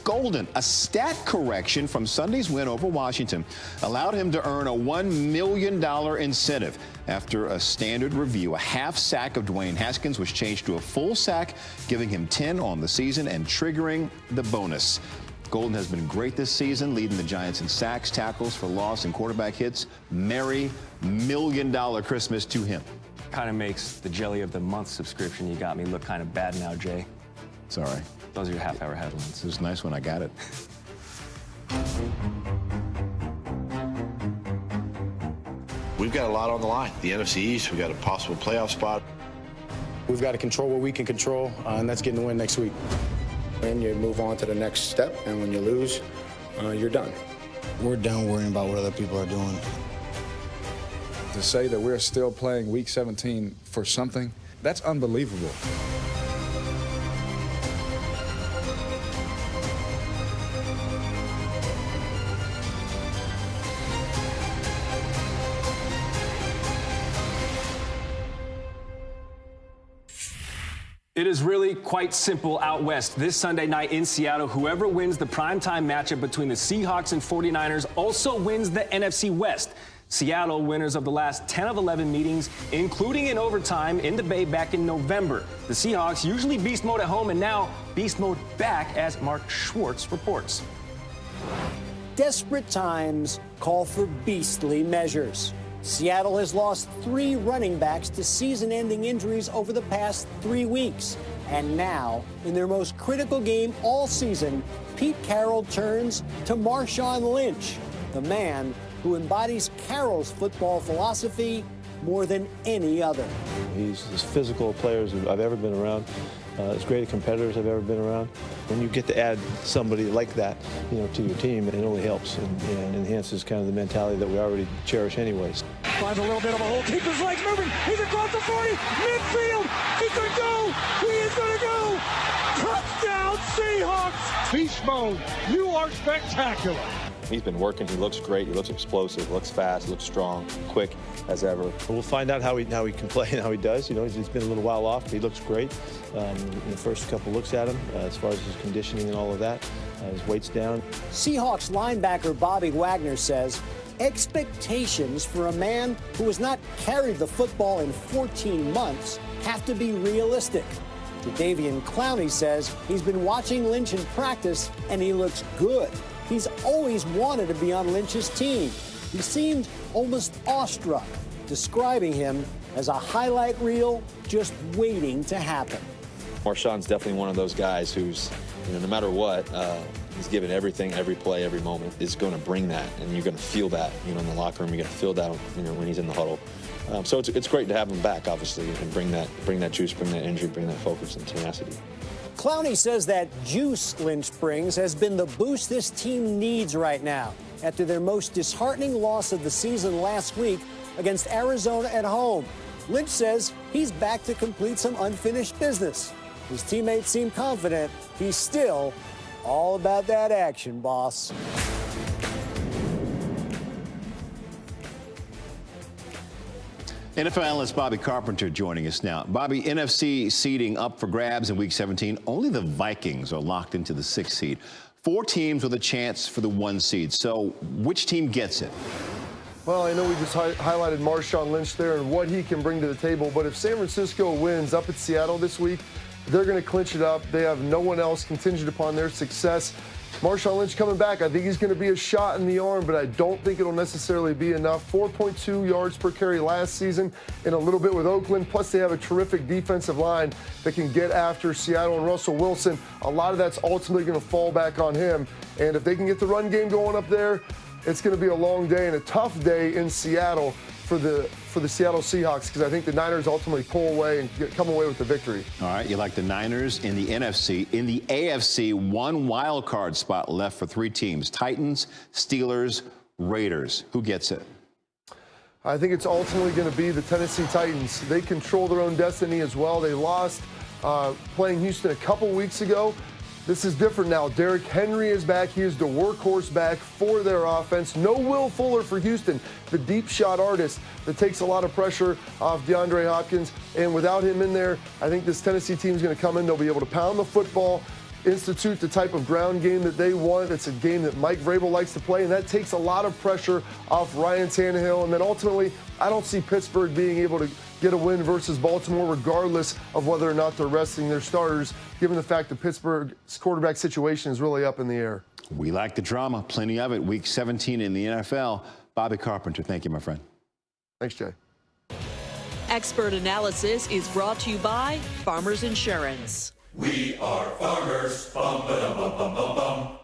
Golden. A stat correction from Sunday's win over Washington allowed him to earn a $1 million incentive. After a standard review, a half sack of Dwayne Haskins was changed to a full sack, giving him 10 on the season and triggering the bonus. Golden has been great this season, leading the Giants in sacks, tackles for loss, and quarterback hits. Merry $1 million Christmas to him. Kind of makes the Jelly of the Month subscription you got me look kind of bad now, Jay. Sorry. Those are your half-hour headlines. It was nice when I got it. We've got a lot on the line. The NFC East, we've got a possible playoff spot. We've got to control what we can control, and that's getting the win next week. And you move on to the next step, and when you lose, you're done. We're done worrying about what other people are doing. To say that we're still playing Week 17 for something, that's unbelievable. It is really quite simple out west. This Sunday night in Seattle, whoever wins the primetime matchup between the Seahawks and 49ers also wins the NFC West. Seattle, winners of the last 10 of 11 meetings, including in overtime in the Bay back in November. The Seahawks, usually beast mode at home, and now beast mode back, as Mark Schwartz reports. Desperate times call for beastly measures. Seattle has lost 3 running backs to season-ending injuries over the past 3 weeks. And now, in their most critical game all season, Pete Carroll turns to Marshawn Lynch, the man who embodies Carroll's football philosophy more than any other. He's as physical a player as I've ever been around, as great a competitor as I've ever been around. When you get to add somebody like that, to your team, it only helps and enhances kind of the mentality that we already cherish anyways. Finds a little bit of a hole, keeps his legs moving, he's across the 40, midfield, he's gonna go, he is gonna go, touchdown Seahawks! Beast mode, you are spectacular. He's been working, he looks great, he looks explosive, looks fast, looks strong, quick as ever. We'll find out how he can play and how he does. He's been a little while off, but he looks great. In the first couple looks at him, as far as his conditioning and all of that, his weight's down. Seahawks linebacker Bobby Wagner says expectations for a man who has not carried the football in 14 months have to be realistic. Jadeveon Clowney says he's been watching Lynch in practice and he looks good. He's always wanted to be on Lynch's team. He seemed almost awestruck, describing him as a highlight reel just waiting to happen. Marshawn's definitely one of those guys who's, no matter what, he's given everything, every play, every moment is going to bring that, and you're going to feel that, in the locker room. You're going to feel that, when he's in the huddle. So it's great to have him back, obviously, and bring that juice, bring that energy, bring that focus and tenacity. Clowney says that juice Lynch brings has been the boost this team needs right now after their most disheartening loss of the season last week against Arizona at home. Lynch says he's back to complete some unfinished business. His teammates seem confident he's still all about that action, boss. NFL analyst Bobby Carpenter joining us now. Bobby, NFC seeding up for grabs in Week 17. Only the Vikings are locked into the 6th seed. 4 teams with a chance for the 1 seed. So which team gets it? Well, I know we just highlighted Marshawn Lynch there and what he can bring to the table. But if San Francisco wins up at Seattle this week, they're going to clinch it up. They have no one else contingent upon their success. Marshawn Lynch coming back. I think he's going to be a shot in the arm, but I don't think it'll necessarily be enough. 4.2 yards per carry last season and a little bit with Oakland. Plus, they have a terrific defensive line that can get after Seattle and Russell Wilson. A lot of that's ultimately going to fall back on him. And if they can get the run game going up there, it's going to be a long day and a tough day in Seattle for the Seattle Seahawks, because I think the Niners ultimately pull away and come away with the victory. All right, you like the Niners in the NFC. In the AFC, 1 wild card spot left for 3 teams: Titans, Steelers, Raiders. Who gets it? I think it's ultimately going to be the Tennessee Titans. They control their own destiny as well. They lost playing Houston a couple weeks ago. This is different now. Derrick Henry is back. He is the workhorse back for their offense. No Will Fuller for Houston, the deep shot artist that takes a lot of pressure off DeAndre Hopkins. And without him in there, I think this Tennessee team is going to come in. They'll be able to pound the football, institute the type of ground game that they want. It's a game that Mike Vrabel likes to play, and that takes a lot of pressure off Ryan Tannehill. And then ultimately, I don't see Pittsburgh being able to get a win versus Baltimore, regardless of whether or not they're resting their starters, given the fact that Pittsburgh's quarterback situation is really up in the air. We like the drama, plenty of it. Week 17 in the NFL. Bobby Carpenter, thank you, my friend. Thanks, Jay. Expert analysis is brought to you by Farmers Insurance. We are farmers. Bum, ba, dum, bum, bum, bum, bum.